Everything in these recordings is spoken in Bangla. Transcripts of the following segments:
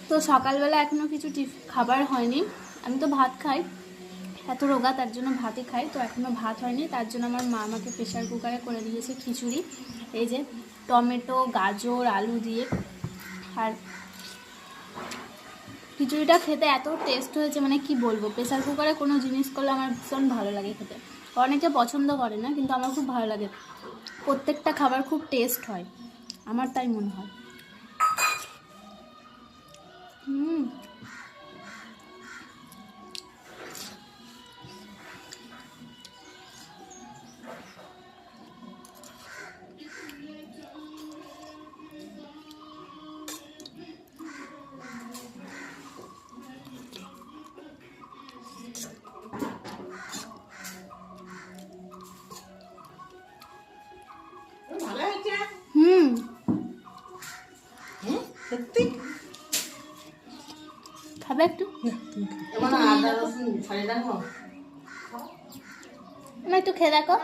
তো সকালবেলা এখনো কিছু খাবার হয়নি। আমি তো ভাত খাই, এত রোগা তার জন্য ভাতই খাই। তো এখনো ভাত হয়নি, তার জন্য আমার মা আমাকে প্রেশার কুকারে করে দিয়েছে খিচুড়ি। এই যে টমেটো, গাজর, আলু দিয়ে। আর খিচুড়িটা খেতে এত টেস্ট হয়েছে, মানে কি বলবো। প্রেশার কুকারে কোনো জিনিস করলে আমার ভীষণ ভালো লাগে খেতে। অনেকে পছন্দ করে না, কিন্তু আমার খুব ভালো লাগে। প্রত্যেকটা খাবার খুব টেস্ট হয়, আমার তাই মনে হয়। সত্যি খাবে একটু? একটু খেয়ে দেখো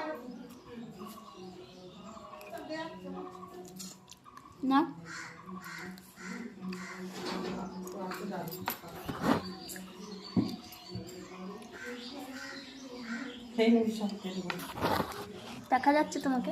না। দেখা যাচ্ছে তোমাকে?